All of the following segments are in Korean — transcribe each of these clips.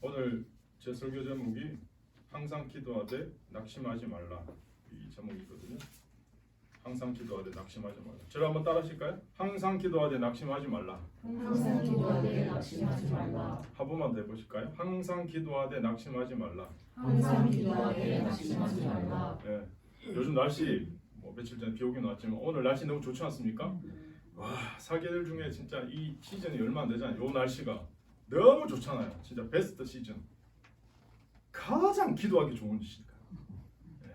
오늘 제 설교 제목이 항상 기도하되 낙심하지 말라 이 제목이거든요. 항상 기도하되 낙심하지 말라. 저를 한번 따라하실까요? 항상 기도하되 낙심하지 말라. 항상 기도하되 낙심하지 말라. 한 번만 더 해보실까요? 항상 기도하되 낙심하지 말라. 항상 기도하되 낙심하지 말라. 네. 요즘 날씨 며칠 전에 비 오긴 왔지만 오늘 날씨 너무 좋지 않습니까? 와, 사계절 중에 진짜 이 시즌이 얼마 안 되잖아요. 요 날씨가 너무 좋잖아요. 진짜 베스트 시즌. 가장 기도하기 좋은 시간. 네.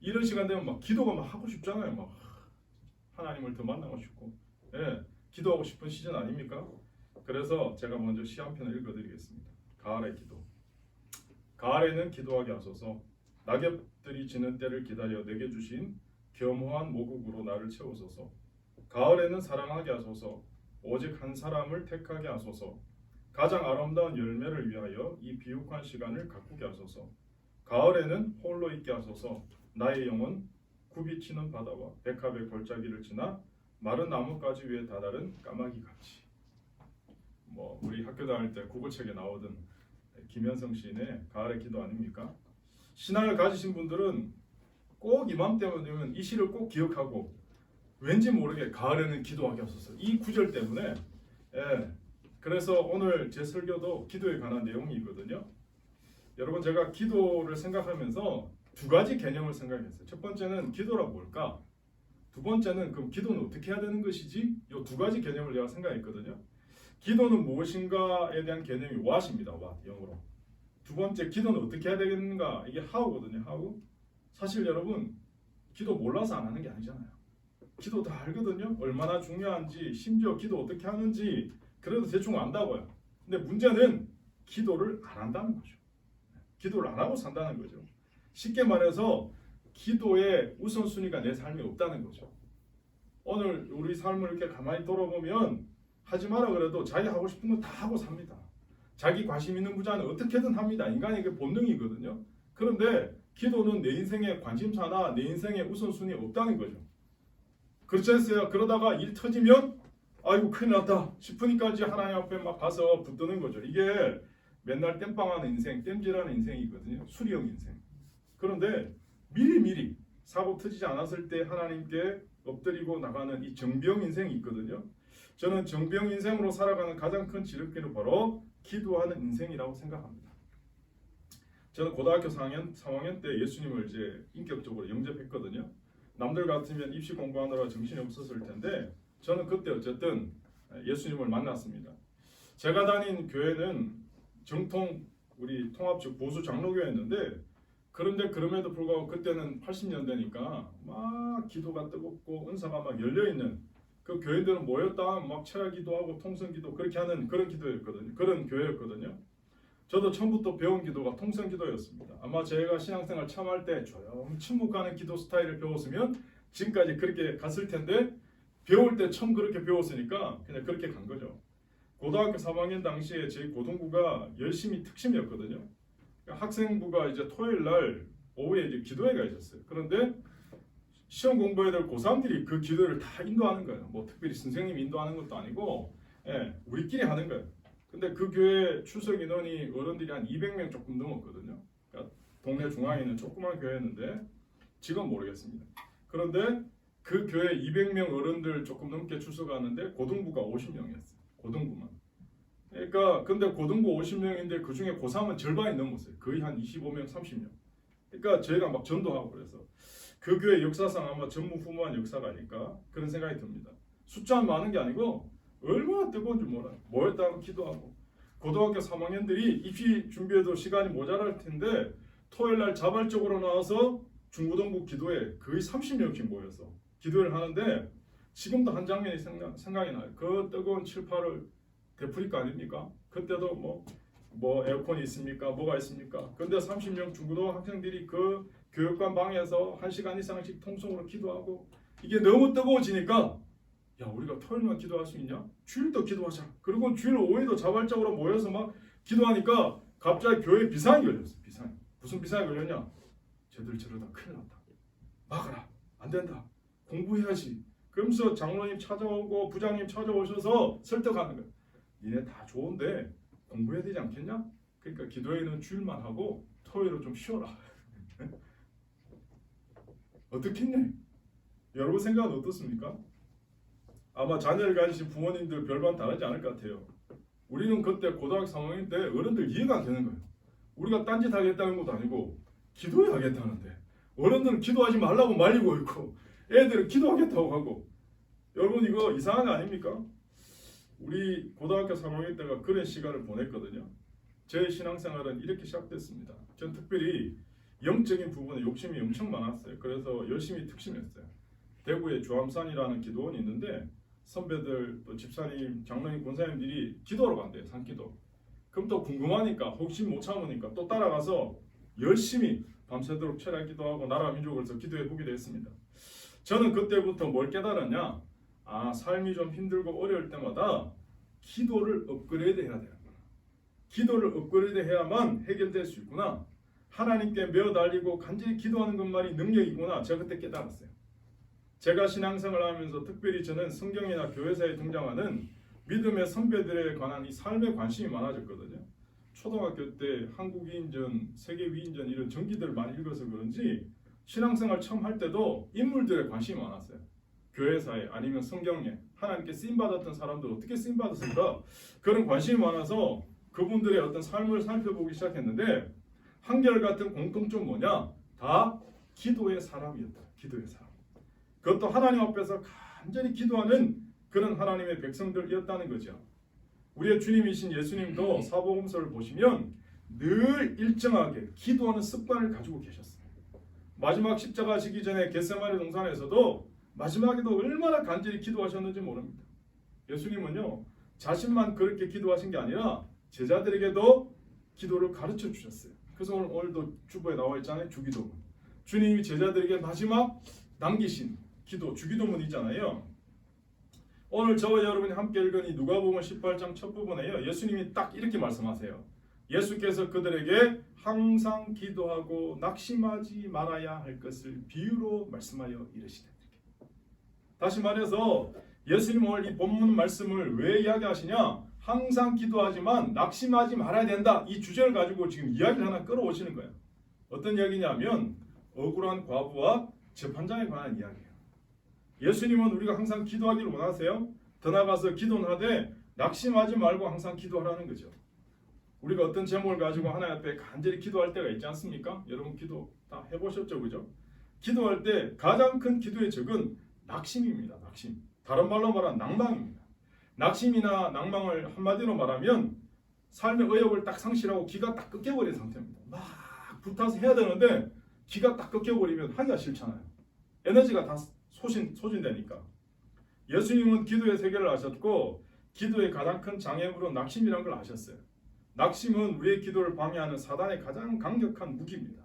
이런 시간 되면 막 기도가 막 하고 싶잖아요. 막 하나님을 더 만나고 싶고, 기도하고 싶은 시즌 아닙니까? 그래서 제가 먼저 시 한 편을 읽어드리겠습니다. 가을의 기도. 가을에는 기도하게 하소서. 낙엽들이 지는 때를 기다려 내게 주신 겸허한 모국으로 나를 채우소서. 가을에는 사랑하게 하소서. 오직 한 사람을 택하게 하소서. 가장 아름다운 열매를 위하여 이 비옥한 시간을 가꾸게 하소서. 가을에는 홀로 있게 하소서. 나의 영혼 굽이치는 바다와 백합의 골짜기를 지나 마른 나뭇가지 위에 다다른 까마귀 같이. 우리 학교 다닐 때 국어책에 나오던 김현성 시인의 가을의 기도 아닙니까? 신앙을 가지신 분들은 꼭 이맘때만 되면 이 시를 꼭 기억하고 왠지 모르게 가을에는 기도하게 하소서. 이 구절 때문에 그래서 오늘 제 설교도 기도에 관한 내용이거든요. 여러분, 제가 기도를 생각하면서 두 가지 개념을 생각했어요. 첫 번째는 기도란 뭘까? 두 번째는 그럼 기도는 어떻게 해야 되는 것이지? 이 두 가지 개념을 제가 생각했거든요. 기도는 무엇인가에 대한 개념이 what입니다. what, 영어로. 두 번째, 기도는 어떻게 해야 되는가? 이게 how거든요. how. 사실 여러분, 기도 몰라서 안 하는 게 아니잖아요. 기도 다 알거든요. 얼마나 중요한지, 심지어 기도 어떻게 하는지 그래도 대충 안다고요. 근데 문제는 기도를 안 한다는 거죠. 기도를 안 하고 산다는 거죠. 쉽게 말해서 기도의 우선순위가 내 삶에 없다는 거죠. 오늘 우리 삶을 이렇게 가만히 돌아보면 하지 마라 그래도 자기 하고 싶은 건 다 하고 삽니다. 자기 관심 있는 분야는 어떻게든 합니다. 인간의 그 본능이거든요. 그런데 기도는 내 인생의 관심사나 내 인생의 우선순위에 없다는 거죠. 그렇지 않으세요? 그러다가 일 터지면 아이고 큰일 났다 싶으니까 이제 하나님 앞에 막 가서 붙드는 거죠. 이게 맨날 땜빵하는 인생, 땜질하는 인생이거든요. 수리형 인생. 그런데 미리미리 사고 터지지 않았을 때 하나님께 엎드리고 나가는 이 정병 인생이 있거든요. 저는 정병 인생으로 살아가는 가장 큰 지름길은 바로 기도하는 인생이라고 생각합니다. 저는 고등학교 3학년 때 예수님을 이제 인격적으로 영접했거든요. 남들 같으면 입시 공부하느라 정신이 없었을 텐데 저는 그때 어쨌든 예수님을 만났습니다. 제가 다닌 교회는 정통 우리 통합적 보수 장로교회였는데 그런데 그럼에도 불구하고 그때는 80년대니까 막 기도가 뜨겁고 은사가 막 열려있는 그 교회들은 모였다 막 철야기도하고 통성기도 그렇게 하는 그런 기도였거든요. 그런 교회였거든요. 저도 처음부터 배운 기도가 통성기도였습니다. 아마 제가 신앙생활 처음 할 때 조용 침묵하는 기도 스타일을 배웠으면 지금까지 그렇게 갔을 텐데 배울 때 처음 그렇게 배웠으니까 그냥 그렇게 간 거죠. 고등학교 3학년 당시에 제 고등부가 열심히 특심이었거든요. 학생부가 이제 토요일 날 오후에 이제 기도회가 있었어요. 그런데 시험 공부해야 될 고3들이 그 기도를 다 인도하는 거예요. 특별히 선생님이 인도하는 것도 아니고 우리끼리 하는 거예요. 근데 그 교회 출석 인원이 어른들이 한 200명 조금 넘었거든요. 그러니까 동네 중앙에 있는 조그만 교회였는데 지금 모르겠습니다. 그런데 그 교회 200명 어른들 조금 넘게 출석하는데 고등부가 50명이었어요. 고등부만. 그러니까 근데 고등부 50명인데 그 중에 고3은 절반이 넘었어요. 거의 한 25명, 30명. 그러니까 저희가 막 전도하고 그래서 그 교회 역사상 아마 전무후무한 역사가 아닐까 그런 생각이 듭니다. 숫자는 많은 게 아니고 얼마나 뜨거운지 몰라요. 모였다가 기도하고 고등학교 3학년들이 입시 준비해도 시간이 모자랄 텐데 토요일 날 자발적으로 나와서 중고등부 기도에 거의 30명씩 모여서 기도를 하는데 지금도 한 장면이 생각이 나요. 그 뜨거운 칠파를 데프리카 아닙니까? 그때도 뭐 에어컨이 있습니까? 뭐가 있습니까? 근데 30명 중고등 학생들이 그 교육관 방에서 1시간 이상씩 통성으로 기도하고 이게 너무 뜨거워지니까 야 우리가 토요일만 기도할 수 있냐? 주일도 기도하자. 그리고 주일 오후에도 자발적으로 모여서 막 기도하니까 갑자기 교회에 비상이 걸렸어. 비상이. 무슨 비상이 걸렸냐? 쟤들 저러다 큰일 났다. 막아라. 안 된다. 공부해야지. 그러면서 장로님 찾아오고 부장님 찾아오셔서 설득하는 거야. 니네 다 좋은데 공부해야 되지 않겠냐? 그러니까 기도회는 주일만 하고 토요일은 좀 쉬어라. 어떻겠냐? 여러분 생각은 어떻습니까? 아마 자녀를 가지신 부모님들 별반 다르지 않을 것 같아요. 우리는 그때 고등학교 3학년 때 어른들 이해가 안 되는 거예요. 우리가 딴짓 하겠다는 것도 아니고 기도해 하겠다는데 어른들은 기도하지 말라고 말리고 있고 애들은 기도하겠다고 하고. 여러분 이거 이상한 거 아닙니까? 우리 고등학교 3학년 때가 그런 시간을 보냈거든요. 제 신앙생활은 이렇게 시작됐습니다. 전 특별히 영적인 부분에 욕심이 엄청 많았어요. 그래서 열심히 특심했어요. 대구에 주암산이라는 기도원이 있는데 선배들 또 집사님, 장로님, 권사님들이 기도하러 간대요. 산기도. 그럼 또 궁금하니까 혹시 못 참으니까 또 따라가서 열심히 밤새도록 철야 기도하고 나라 민족을 위해서 기도해 보기도 했습니다. 저는 그때부터 뭘 깨달았냐? 삶이 좀 힘들고 어려울 때마다 기도를 업그레이드 해야 되는구나. 기도를 업그레이드 해야만 해결될 수 있구나. 하나님께 매어 달리고 간절히 기도하는 것만이 능력이구나. 제가 그때 깨달았어요. 제가 신앙생활을 하면서 특별히 저는 성경이나 교회사에 등장하는 믿음의 선배들에 관한 이 삶에 관심이 많아졌거든요. 초등학교 때 한국위인전, 세계위인전 이런 전기들을 많이 읽어서 그런지 신앙생활 처음 할 때도 인물들에 관심이 많았어요. 교회사에 아니면 성경에 하나님께 쓰임받았던 사람들 어떻게 쓰임받았을까? 그런 관심이 많아서 그분들의 어떤 삶을 살펴보기 시작했는데 한결같은 공통점 뭐냐? 다 기도의 사람이었다. 기도의 사람. 그것도 하나님 앞에서 간절히 기도하는 그런 하나님의 백성들이었다는 거죠. 우리의 주님이신 예수님도 사복음서를 보시면 늘 일정하게 기도하는 습관을 가지고 계셨어요. 마지막 십자가 지기 전에 겟세마네 동산에서도 마지막에도 얼마나 간절히 기도하셨는지 모릅니다. 예수님은요 자신만 그렇게 기도하신 게 아니라 제자들에게도 기도를 가르쳐 주셨어요. 그래서 오늘도 주보에 나와 있잖아요. 주기도문. 주님이 제자들에게 마지막 남기신 기도 주기도문이잖아요. 오늘 저와 여러분이 함께 읽은 이 누가복음 18장 첫 부분에요. 예수님이 딱 이렇게 말씀하세요. 예수께서 그들에게 항상 기도하고 낙심하지 말아야 할 것을 비유로 말씀하여 이르시되. 다시 말해서 예수님 오늘 이 본문 말씀을 왜 이야기하시냐? 항상 기도하지만 낙심하지 말아야 된다. 이 주제를 가지고 지금 이야기를 하나 끌어오시는 거예요. 어떤 이야기냐면 억울한 과부와 재판장에 관한 이야기예요. 예수님은 우리가 항상 기도하기를 원하세요. 더 나아가서 기도는 하되 낙심하지 말고 항상 기도하라는 거죠. 우리가 어떤 제목을 가지고 하나님 앞에 간절히 기도할 때가 있지 않습니까? 여러분 기도 다 해보셨죠, 그죠? 기도할 때 가장 큰 기도의 적은 낙심입니다. 낙심. 다른 말로 말하면 낭망입니다. 낙심이나 낭망을 한마디로 말하면 삶의 의욕을 딱 상실하고 기가 딱 꺾여버린 상태입니다. 막 불타서 해야 되는데 기가 딱 꺾여버리면 하기가 싫잖아요. 에너지가 다 소진되니까. 예수님은 기도의 세계를 아셨고 기도의 가장 큰 장애물은 낙심이라는 걸 아셨어요. 낙심은 우리의 기도를 방해하는 사단의 가장 강력한 무기입니다.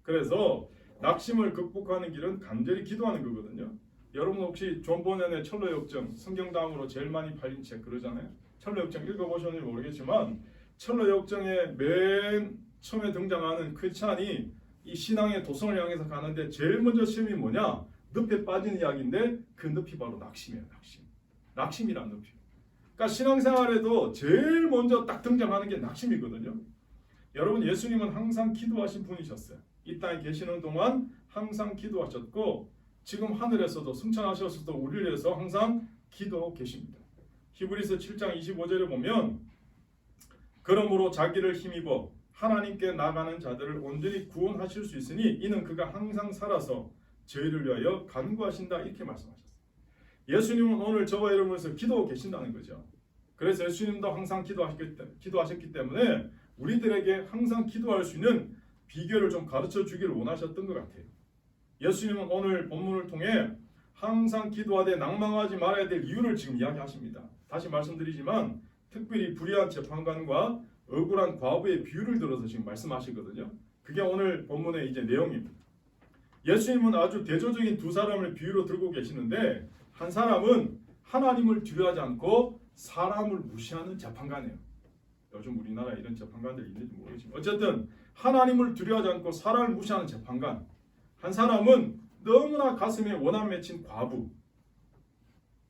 그래서 낙심을 극복하는 길은 간절히 기도하는 거거든요. 여러분 혹시 존 버넷의 철로역정 성경다음으로 제일 많이 팔린 책 그러잖아요. 철로역정 읽어보셨는지 모르겠지만 철로역정의 맨 처음에 등장하는 크리스찬이 이 신앙의 도성을 향해서 가는데 제일 먼저 시험이 뭐냐? 늪에 빠진 이야기인데 그 늪이 바로 낙심이에요. 낙심이란 늪이. 그러니까 신앙생활에도 제일 먼저 딱 등장하는 게 낙심이거든요. 여러분 예수님은 항상 기도하신 분이셨어요. 이 땅에 계시는 동안 항상 기도하셨고 지금 하늘에서도 승천하셨어도 우리를 위해서 항상 기도하고 계십니다. 히브리서 7장 25절에 보면 그러므로 자기를 힘입어 하나님께 나가는 자들을 온전히 구원하실 수 있으니 이는 그가 항상 살아서 저희를 위하여 간구하신다 이렇게 말씀하셨어요. 예수님은 오늘 저와 여러분에서 기도하고 계신다는 거죠. 그래서 예수님도 항상 기도하셨기 때문에 우리들에게 항상 기도할 수 있는 비결을 좀 가르쳐 주기를 원하셨던 것 같아요. 예수님은 오늘 본문을 통해 항상 기도하되 낭망하지 말아야 될 이유를 지금 이야기하십니다. 다시 말씀드리지만 특별히 불의한 재판관과 억울한 과부의 비유를 들어서 지금 말씀하시거든요. 그게 오늘 본문의 이제 내용입니다. 예수님은 아주 대조적인 두 사람을 비유로 들고 계시는데 한 사람은 하나님을 두려워하지 않고 사람을 무시하는 재판관이에요. 요즘 우리나라에 이런 재판관들이 있는지 모르겠지만 어쨌든 하나님을 두려워하지 않고 사람을 무시하는 재판관. 한 사람은 너무나 가슴에 원한 맺힌 과부.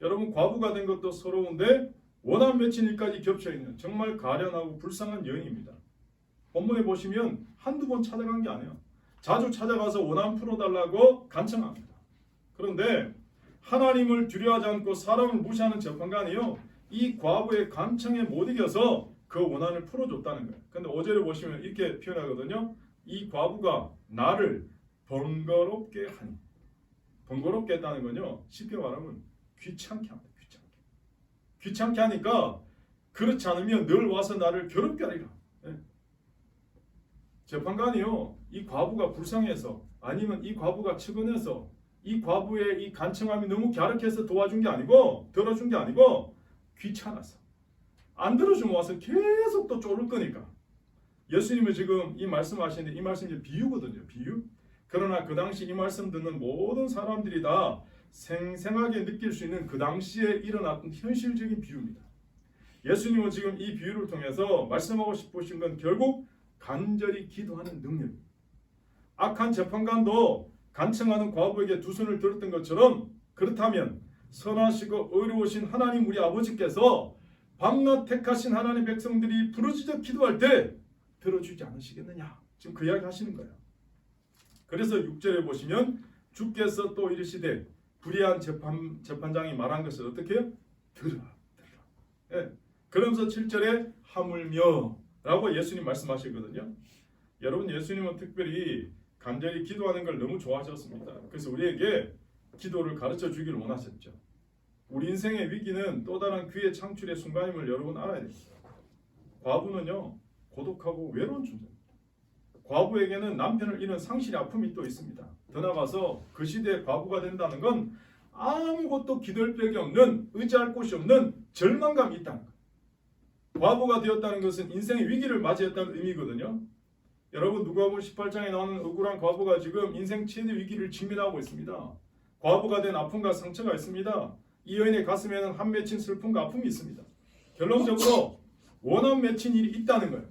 여러분 과부가 된 것도 서러운데 원한 맺힌 일까지 겹쳐있는 정말 가련하고 불쌍한 여인입니다. 본문에 보시면 한두 번 찾아간 게 아니에요. 자주 찾아가서 원한 풀어달라고 간청합니다. 그런데 하나님을 두려워하지 않고 사람을 무시하는 재판관이요, 이 과부의 간청에 못 이겨서 그 원한을 풀어줬다는 거예요. 근데 5절에 보시면 이렇게 표현하거든요. 이 과부가 나를 번거롭게 하니, 번거롭게 했다는 건요, 쉽게 말하면 귀찮게 합니다. 귀찮게 하니까 그렇지 않으면 늘 와서 나를 괴롭게 하리라. 재판관이요, 이 과부가 불쌍해서, 아니면 이 과부가 측은해서, 이 과부의 이 간청함이 너무 갸륵해서 도와준 게 아니고, 들어준 게 아니고 귀찮아서, 안 들어주면 와서 계속 또 쪼를 거니까. 예수님은 지금 이 말씀하시는데, 이 말씀이 비유거든요. 비유. 그러나 그 당시 이 말씀 듣는 모든 사람들이 다 생생하게 느낄 수 있는 그 당시에 일어났던 현실적인 비유입니다. 예수님은 지금 이 비유를 통해서 말씀하고 싶으신 건 결국 간절히 기도하는 능력입니다. 악한 재판관도 간청하는 과부에게 두 손을 들었던 것처럼, 그렇다면 선하시고 의로우신 하나님 우리 아버지께서 밤낮 택하신 하나님 백성들이 부르짖어 기도할 때 들어주지 않으시겠느냐, 지금 그 이야기 하시는 거예요. 그래서 6절에 보시면 주께서 또 이르시되, 불의한 재판장이 말한 것을 어떻게 해요? 들으라. 예. 그러면서 7절에 하물며 라고 예수님 말씀하시거든요. 여러분, 예수님은 특별히 간절히 기도하는 걸 너무 좋아하셨습니다. 그래서 우리에게 기도를 가르쳐 주기를 원하셨죠. 우리 인생의 위기는 또 다른 귀의 창출의 순간임을 여러분 알아야 됩니다. 과부는요, 고독하고 외로운 존재입니다. 과부에게는 남편을 잃은 상실의 아픔이 또 있습니다. 더 나아가서 그 시대의 과부가 된다는 건 아무것도 기댈 벽이 없는, 의지할 곳이 없는 절망감이 있다는 거예요. 과부가 되었다는 것은 인생의 위기를 맞이했다는 의미거든요. 여러분, 누가복음 18장에 나오는 억울한 과부가 지금 인생 최대 위기를 직면하고 있습니다. 과부가 된 아픔과 상처가 있습니다. 이 여인의 가슴에는 한 맺힌 슬픔과 아픔이 있습니다. 결론적으로 원한 맺힌 일이 있다는 거예요.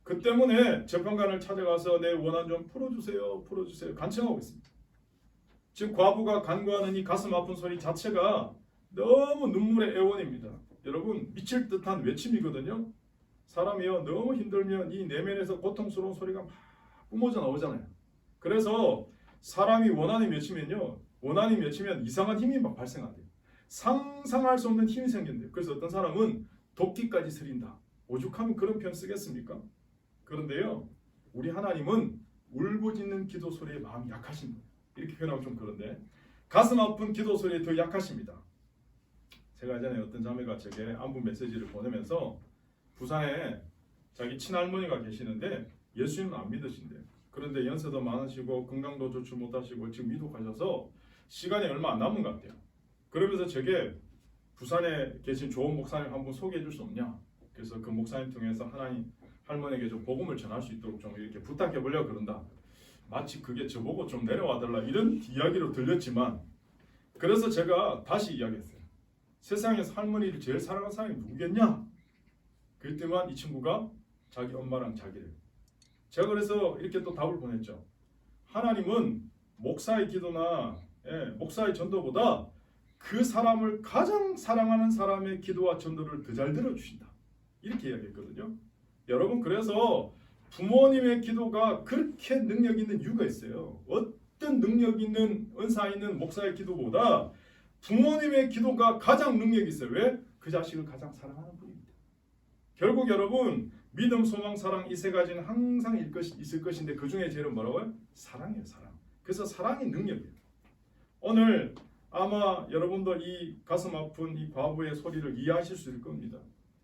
그 때문에 재판관을 찾아가서 내 원한 좀 풀어주세요, 풀어주세요 간청하고 있습니다. 지금 과부가 간구하는 이 가슴 아픈 소리 자체가 너무 눈물의 애원입니다. 여러분, 미칠 듯한 외침이거든요. 사람이요, 너무 힘들면 이 내면에서 고통스러운 소리가 막 뿜어져 나오잖아요. 그래서 사람이 원한이 맺히면 이상한 힘이 막 발생한대요. 상상할 수 없는 힘이 생긴대요. 그래서 어떤 사람은 도끼까지 스린다, 오죽하면 그런 표현 쓰겠습니까? 그런데요, 우리 하나님은 울부짖는 기도 소리에 마음이 약하신 거예요. 이렇게 표현하면 좀 그런데, 가슴 아픈 기도 소리에 더 약하십니다. 제가 예전에 어떤 자매가 제게 안부 메시지를 보내면서 부산에 자기 친할머니가 계시는데 예수님은 안 믿으신대요. 그런데 연세도 많으시고 건강도 좋지 못하시고 지금 위독하셔서 시간이 얼마 안 남은 것 같아요. 그러면서 제게 부산에 계신 좋은 목사님 한 분 소개해 줄 수 없냐, 그래서 그 목사님 통해서 하나님 할머니에게 좀 복음을 전할 수 있도록 좀 이렇게 부탁해 보려고 그런다. 마치 그게 저보고 좀 내려와 달라 이런 이야기로 들렸지만, 그래서 제가 다시 이야기했어요. 세상에서 할머니를 제일 사랑하는 사람이 누구겠냐? 그랬더니만 이 친구가 자기 엄마랑 자기를. 제가 그래서 이렇게 또 답을 보냈죠. 하나님은 목사의 기도나 목사의 전도보다 그 사람을 가장 사랑하는 사람의 기도와 전도를 더 잘 들어주신다, 이렇게 이야기했거든요. 여러분, 그래서 부모님의 기도가 그렇게 능력 있는 이유가 있어요. 어떤 능력 있는 은사 있는 목사의 기도보다 부모님의 기도가 가장 능력이 있어요. 왜? 그 자식을 가장 사랑하는 분입니다. 결국 여러분, 믿음, 소망, 사랑 이 세 가지는 항상 있을 것인데 그 중에 제일은 뭐라고요? 사랑이에요. 사랑. 그래서 사랑이 능력이에요. 오늘 아마 여러분도 이 가슴 아픈 이 과부의 소리를 이해하실 수 있을 겁니다.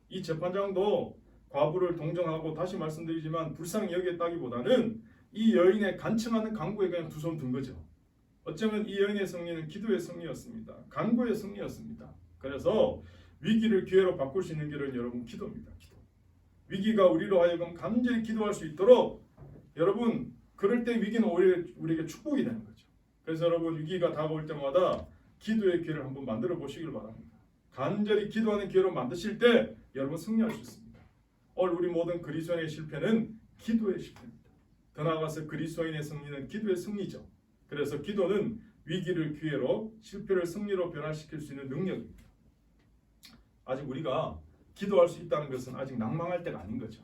이 재판장도 과부를 동정하고, 다시 말씀드리지만 불쌍히 여겼다기보다는 이 여인의 간청하는 간구에 그냥 두 손 든 거죠. 어쩌면 이 여인의 승리는 기도의 승리였습니다. 간구의 승리였습니다. 그래서 위기를 기회로 바꿀 수 있는 길은 여러분 기도입니다. 기도. 위기가 우리로 하여금 간절히 기도할 수 있도록, 여러분, 그럴 때 위기는 오히려 우리에게 축복이 되는 거죠. 그래서 여러분, 위기가 다가올 때마다 기도의 기회를 한번 만들어 보시길 바랍니다. 간절히 기도하는 기회로 만드실 때 여러분 승리할 수 있습니다. 오늘 우리 모든 그리스도인의 실패는 기도의 실패입니다. 더 나아가서 그리스도인의 승리는 기도의 승리죠. 그래서 기도는 위기를 기회로, 실패를 승리로 변화시킬 수 있는 능력입니다. 아직 우리가 기도할 수 있다는 것은 아직 낭망할 때가 아닌 거죠.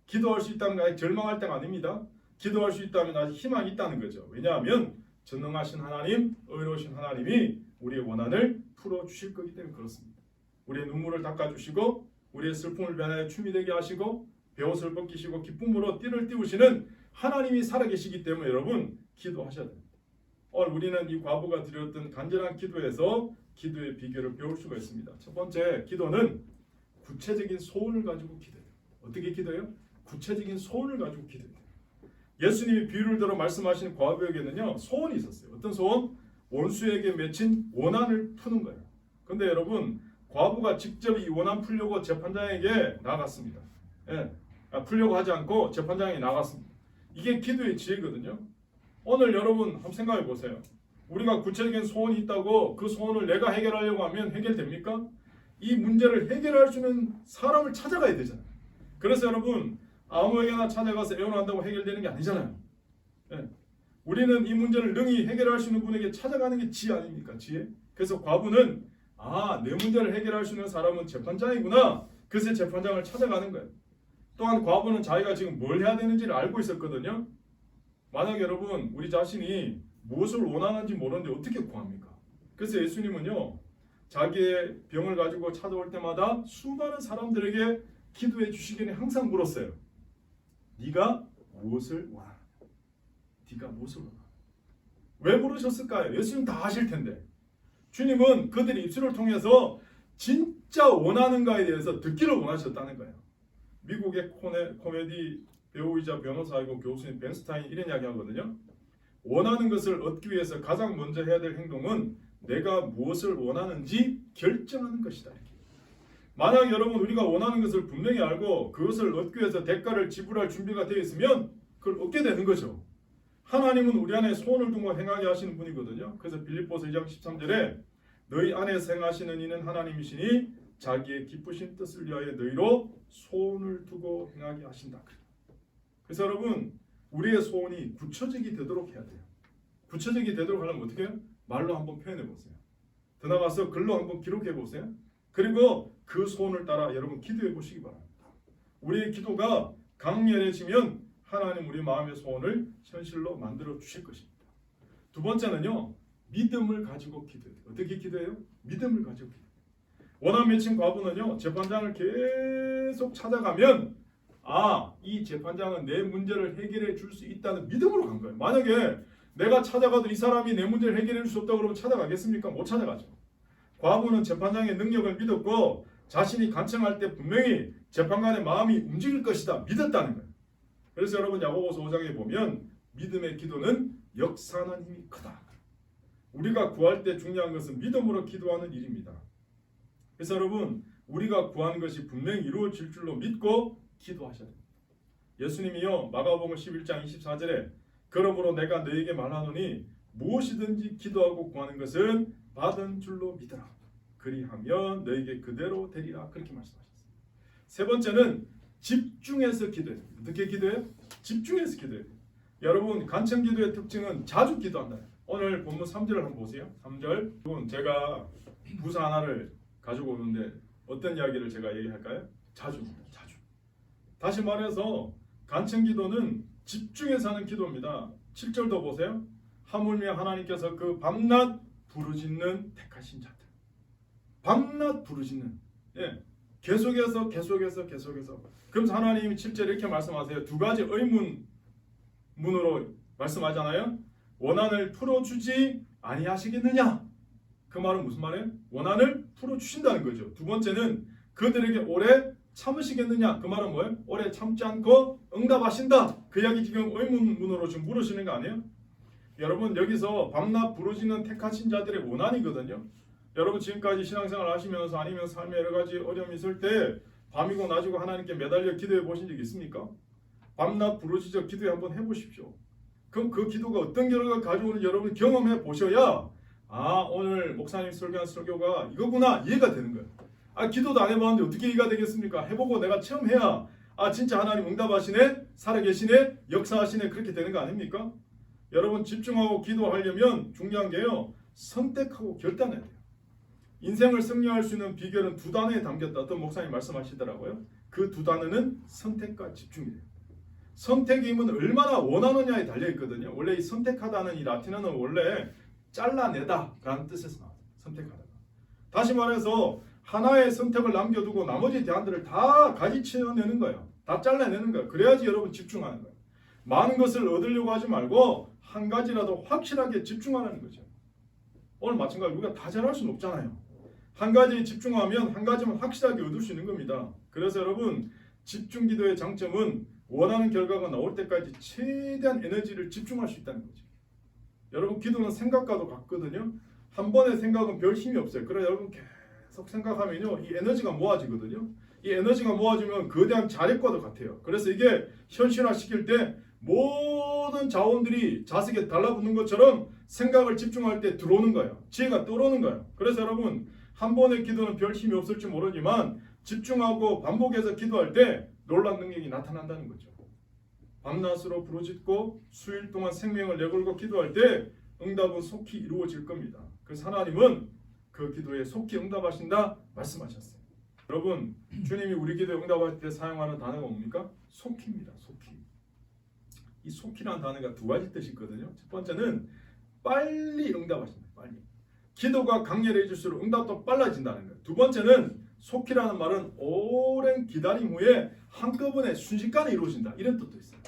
기도할 수 있다는 게 아직 절망할 때가 아닙니다. 기도할 수 있다면 아직 희망이 있다는 거죠. 왜냐하면 전능하신 하나님, 의로우신 하나님이 우리의 원한을 풀어주실 거기 때문에 그렇습니다. 우리의 눈물을 닦아주시고 우리의 슬픔을 변하여 춤이 되게 하시고 베옷을 벗기시고 기쁨으로 띠를 띄우시는 하나님이 살아계시기 때문에 여러분 기도하셔야 됩니다. 오늘 우리는 이 과부가 드렸던 간절한 기도에서 기도의 비결을 배울 수가 있습니다. 첫 번째, 기도는 구체적인 소원을 가지고 기도해요. 어떻게 기도해요? 구체적인 소원을 가지고 기도해요. 예수님이 비유를 들어 말씀하신 과부에게는요 소원이 있었어요. 어떤 소원? 원수에게 맺힌 원한을 푸는 거예요. 근데 여러분 과부가 직접 이 원한 풀려고 재판장에게 나갔습니다. 풀려고 하지 않고 재판장에 나갔습니다. 이게 기도의 지혜거든요. 오늘 여러분 한번 생각해 보세요. 우리가 구체적인 소원이 있다고 그 소원을 내가 해결하려고 하면 해결됩니까? 이 문제를 해결할 수 있는 사람을 찾아가야 되잖아요. 그래서 여러분 아무에게나 찾아가서 애원한다고 해결되는 게 아니잖아요. 우리는 이 문제를 능히 해결할 수 있는 분에게 찾아가는 게 지혜 아닙니까? 지혜. 그래서 과부는 내 문제를 해결할 수 있는 사람은 재판장이구나. 그래서 재판장을 찾아가는 거예요. 또한 과부는 자기가 지금 뭘 해야 되는지를 알고 있었거든요. 만약 여러분 우리 자신이 무엇을 원하는지 모르는데 어떻게 구합니까? 그래서 예수님은요 자기의 병을 가지고 찾아올 때마다 수많은 사람들에게 기도해 주시기에 항상 물었어요. 네가 무엇을 원하느냐? 네가 무엇을 원하느냐? 왜 물으셨을까요? 예수님 다 아실 텐데. 주님은 그들의 입술을 통해서 진짜 원하는가에 대해서 듣기를 원하셨다는 거예요. 미국의 코미디 배우이자 변호사이고 교수인 벤 스타인 이런 이야기 하거든요. 원하는 것을 얻기 위해서 가장 먼저 해야 될 행동은 내가 무엇을 원하는지 결정하는 것이다. 만약 여러분 우리가 원하는 것을 분명히 알고 그것을 얻기 위해서 대가를 지불할 준비가 되어 있으면 그걸 얻게 되는 거죠. 하나님은 우리 안에 소원을 두고 행하게 하시는 분이거든요. 그래서 빌립보서 2장 13절에 너희 안에 행하시는 이는 하나님이시니 자기의 기쁘신 뜻을 위하여 너희로 소원을 두고 행하게 하신다. 그래서 여러분 우리의 소원이 구체적이 되도록 해야 돼요. 구체적이 되도록 하려면 어떻게 해요? 말로 한번 표현해 보세요. 더 나가서 글로 한번 기록해 보세요. 그리고 그 소원을 따라 여러분 기도해 보시기 바랍니다. 우리의 기도가 강렬해지면 하나님 우리 마음의 소원을 현실로 만들어 주실 것입니다. 두 번째는요. 믿음을 가지고 기도해요. 어떻게 기도해요? 믿음을 가지고 기도해요. 원한 맺힌 과부는요. 재판장을 계속 찾아가면 이 재판장은 내 문제를 해결해 줄 수 있다는 믿음으로 간 거예요. 만약에 내가 찾아가도 이 사람이 내 문제를 해결해 줄 수 없다고 그러면 찾아가겠습니까? 못 찾아가죠. 과부는 재판장의 능력을 믿었고 자신이 간청할 때 분명히 재판관의 마음이 움직일 것이다 믿었다는 거예요. 그래서 여러분 야고보서 5장에 보면 믿음의 기도는 역사하는 힘이 크다. 우리가 구할 때 중요한 것은 믿음으로 기도하는 일입니다. 그래서 여러분 우리가 구하는 것이 분명히 이루어질 줄로 믿고 기도하셔야 됩니다. 예수님이요 마가복음 11장 24절에 그러므로 내가 너에게 말하노니 무엇이든지 기도하고 구하는 것은 받은 줄로 믿으라. 그리하면 너에게 그대로 되리라. 그렇게 말씀하셨습니다. 세 번째는 집중해서 기도해야 됩니다. 어떻게 기도해요? 집중해서 기도해야 돼요. 여러분 간청 기도의 특징은 자주 기도한다. 오늘 본문 3절을 한번 보세요. 3절. 제가 부사 하나를 가지고 오는데 어떤 이야기를 제가 얘기할까요? 자주입니다. 자주. 다시 말해서 간청 기도는 집중해서 하는 기도입니다. 7절도 보세요. 하물며 하나님께서 그 밤낮 부르짖는 택하신 자들. 밤낮 부르짖는. 계속해서. 그럼 하나님이 7절에 이렇게 말씀하세요. 두 가지 의문으로 말씀하잖아요. 원한을 풀어주지 아니하시겠느냐? 그 말은 무슨 말이에요? 원한을 풀어주신다는 거죠. 두 번째는 그들에게 오래 참으시겠느냐? 그 말은 뭐예요? 오래 참지 않고 응답하신다. 그 이야기 지금 의문문으로 지금 물으시는 거 아니에요? 여러분 여기서 밤낮 부르짖는 택하신 자들의 원한이거든요. 여러분 지금까지 신앙생활 하시면서 아니면 삶에 여러 가지 어려움이 있을 때 밤이고 낮이고 하나님께 매달려 기도해 보신 적 있습니까? 밤낮 부르짖어 기도해 한번 해보십시오. 그럼 그 기도가 어떤 결과를 가져오는지 여러분 경험해 보셔야 오늘 목사님 설교한 설교가 이거구나 이해가 되는 거예요. 기도도 안 해봤는데 어떻게 이해가 되겠습니까? 해보고 내가 체험해야 진짜 하나님 응답하시네, 살아계시네, 역사하시네 그렇게 되는 거 아닙니까? 여러분 집중하고 기도하려면 중요한 게요. 선택하고 결단해야 돼요. 인생을 승리할 수 있는 비결은 두 단어에 담겼다. 어떤 목사님 말씀하시더라고요. 그 두 단어는 선택과 집중이에요. 선택의 힘은 얼마나 원하느냐에 달려 있거든요. 원래 이 선택하다는 이 라틴어는 원래 잘라내다라는 뜻에서 나와요. 선택하다가. 다시 말해서 하나의 선택을 남겨두고 나머지 대안들을 다 가지쳐내는 거예요. 다 잘라내는 거예요. 그래야지 여러분 집중하는 거예요. 많은 것을 얻으려고 하지 말고 한 가지라도 확실하게 집중하는 거죠. 오늘 마찬가지로 우리가 다 잘할 수는 없잖아요. 한 가지에 집중하면 한 가지만 확실하게 얻을 수 있는 겁니다. 그래서 여러분 집중 기도의 장점은 원하는 결과가 나올 때까지 최대한 에너지를 집중할 수 있다는 거죠. 여러분 기도는 생각과도 같거든요. 한 번의 생각은 별 힘이 없어요. 그래서 여러분 계속 생각하면요, 이 에너지가 모아지거든요. 이 에너지가 모아지면 거대한 자력과도 같아요. 그래서 이게 현실화시킬 때 모든 자원들이 자석에 달라붙는 것처럼 생각을 집중할 때 들어오는 거예요. 지혜가 떠오르는 거예요. 그래서 여러분 한 번의 기도는 별 힘이 없을지 모르지만 집중하고 반복해서 기도할 때 놀라운 능력이 나타난다는 거죠. 밤낮으로 부르짖고 수일 동안 생명을 내걸고 기도할 때 응답은 속히 이루어질 겁니다. 그래서 하나님은 그 기도에 속히 응답하신다 말씀하셨어요. 여러분 주님이 우리 기도에 응답할 때 사용하는 단어가 뭡니까? 속히입니다. 속히. 이 속히라는 단어가 두 가지 뜻이 있거든요. 첫 번째는 빨리 응답하신다. 빨리. 기도가 강렬해질수록 응답도 빨라진다는 거예요. 두 번째는 속히라는 말은 오랜 기다림 후에 한꺼번에 순식간에 이루어진다. 이런 뜻도 있어요.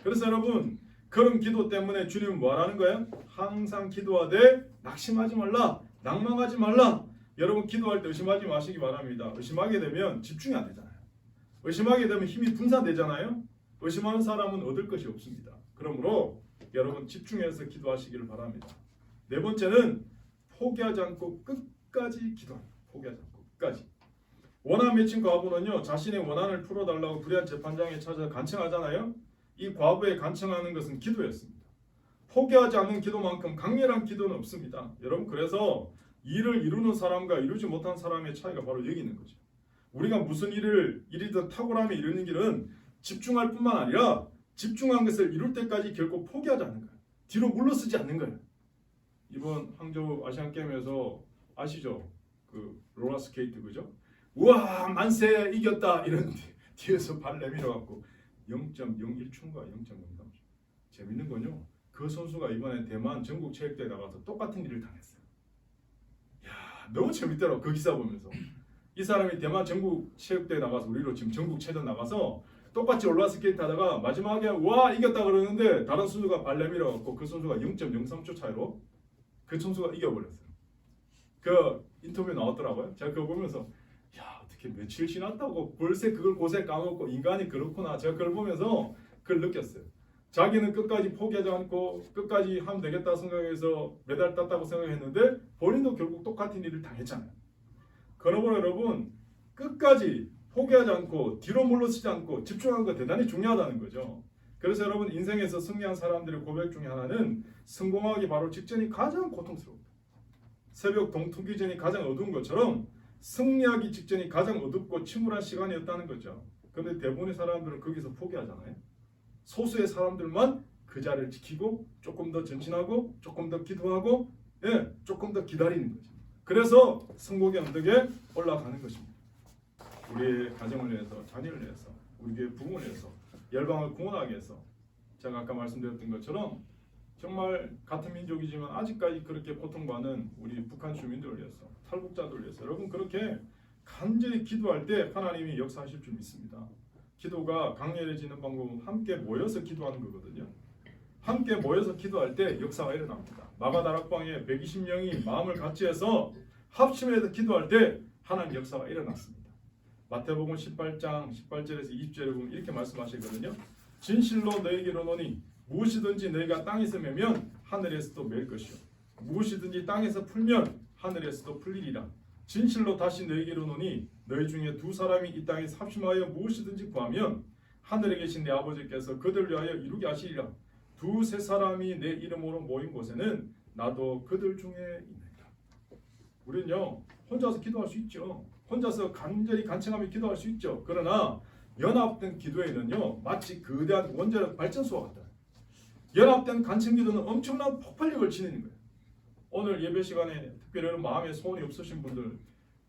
그래서 여러분 그런 기도 때문에 주님은 뭐라는 거예요? 항상 기도하되 낙심하지 말라. 낭망하지 말라. 여러분 기도할 때 의심하지 마시기 바랍니다. 의심하게 되면 집중이 안 되잖아요. 의심하게 되면 힘이 분산되잖아요. 의심하는 사람은 얻을 것이 없습니다. 그러므로 여러분 집중해서 기도하시기를 바랍니다. 네 번째는 포기하지 않고 끝까지 기도합니다. 포기하지 않고 끝까지. 원한 맺힌 과부는요, 자신의 원한을 풀어달라고 불의한 재판장에 찾아 간청하잖아요. 이 과부의 간청하는 것은 기도였습니다. 포기하지 않는 기도만큼 강렬한 기도는 없습니다. 여러분 그래서 일을 이루는 사람과 이루지 못한 사람의 차이가 바로 여기 있는 거죠. 우리가 무슨 일이든 탁월함에 이르는 길은 집중할 뿐만 아니라 집중한 것을 이룰 때까지 결코 포기하지 않는 거예요. 뒤로 물러서지 않는 거예요. 이번 항저우 아시안게임에서 아시죠? 그 롤러스케이트 그죠? 우와 만세 이겼다 이런 뒤에서 발 내밀어 갖고 0.01초인가 0.03초. 재밌는 건요. 그 선수가 이번에 대만 전국 체육대회 나가서 똑같은 일을 당했어요. 야 너무 재밌더라고 그 기사 보면서. 이 사람이 대만 전국 체육대회 나가서 우리로 지금 전국 체전 나가서 똑같이 롤러스케이트 하다가 마지막에 와 이겼다 그러는데 다른 선수가 발 내밀어 갖고 그 선수가 0.03초 차이로 그 선수가 이겨버렸어요. 그 인터뷰 나왔더라고요. 제가 그거 보면서 야 어떻게 며칠 지났다고 벌써 그걸 고생 까먹고 인간이 그렇구나. 제가 그걸 보면서 그걸 느꼈어요. 자기는 끝까지 포기하지 않고 끝까지 하면 되겠다 생각해서 메달 땄다고 생각했는데 본인도 결국 똑같은 일을 당했잖아요. 그러므로 여러분 끝까지 포기하지 않고 뒤로 물러서지 않고 집중하는 거 대단히 중요하다는 거죠. 그래서 여러분 인생에서 승리한 사람들의 고백 중에 하나는 성공하기 바로 직전이 가장 고통스럽다. 새벽 동투기 전이 가장 어두운 것처럼 승리하기 직전이 가장 어둡고 침울한 시간이었다는 거죠. 그런데 대부분의 사람들은 거기서 포기하잖아요. 소수의 사람들만 그 자리를 지키고 조금 더 전진하고 조금 더 기도하고 조금 더 기다리는 거죠. 그래서 성공의 언덕에 올라가는 것입니다. 우리의 가정을 위해서, 자녀를 위해서, 우리의 부모를 위해서, 열방을 구원하기 위해서 제가 아까 말씀드렸던 것처럼 정말 같은 민족이지만 아직까지 그렇게 고통받는 우리 북한 주민들을 위해서, 탈북자들을 위해서 여러분 그렇게 간절히 기도할 때 하나님이 역사하실 줄 믿습니다. 기도가 강렬해지는 방법은 함께 모여서 기도하는 거거든요. 함께 모여서 기도할 때 역사가 일어납니다. 마가다락방에 120명이 마음을 같이 해서 합심해서 기도할 때 하나님 역사가 일어났습니다. 마태복음 18장 18절에서 20절에 보면 이렇게 말씀하시거든요. 진실로 너에게 이르노니 무엇이든지 너희가 땅에서 매면 하늘에서도 맬 것이요 무엇이든지 땅에서 풀면 하늘에서도 풀리리라. 진실로 다시 너에게 이르노니 너희 중에 두 사람이 이 땅에서 합심하여 무엇이든지 구하면 하늘에 계신 내 아버지께서 그들을 위하여 이루게 하시리라. 두세 사람이 내 이름으로 모인 곳에는 나도 그들 중에 있느니라. 우리는요 혼자서 기도할 수 있죠. 혼자서 간절히 간청하며 기도할 수 있죠. 그러나 연합된 기도에는요 마치 거대한 원자력 발전소와 같다. 연합된 간청 기도는 엄청난 폭발력을 지니는 거예요. 오늘 예배 시간에 특별히 마음에 소원이 없으신 분들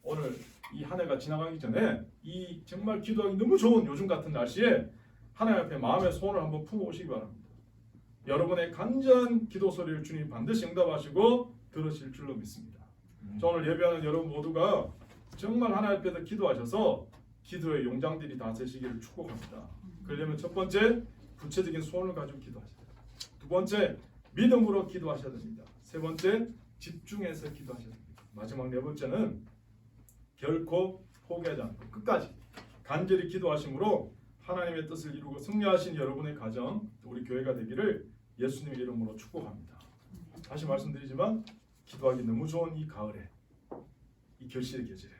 오늘 이 한 해가 지나가기 전에 이 정말 기도하기 너무 좋은 요즘 같은 날씨에 하나님 앞에 마음의 소원을 한번 품어 오시기 바랍니다. 여러분의 간절한 기도 소리를 주님 반드시 응답하시고 들으실 줄로 믿습니다. 저 오늘 예배하는 여러분 모두가 정말 하나님 앞에서 기도하셔서 기도의 용장들이 다 되시기를 축복합니다. 그러려면 첫 번째 구체적인 소원을 가지고 기도하셔야 됩니다. 두 번째 믿음으로 기도하셔야 됩니다. 세 번째 집중해서 기도하셔야 됩니다. 마지막 네 번째는 결코 포기하지 않고 끝까지 간절히 기도하심으로 하나님의 뜻을 이루고 승리하신 여러분의 가정, 우리 교회가 되기를 예수님의 이름으로 축복합니다. 다시 말씀드리지만 기도하기 너무 좋은 이 가을에, 이 결실의 계절에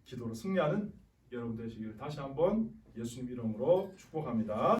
기도로 승리하는 여러분 되시기를 다시 한번 예수님 이름으로 축복합니다.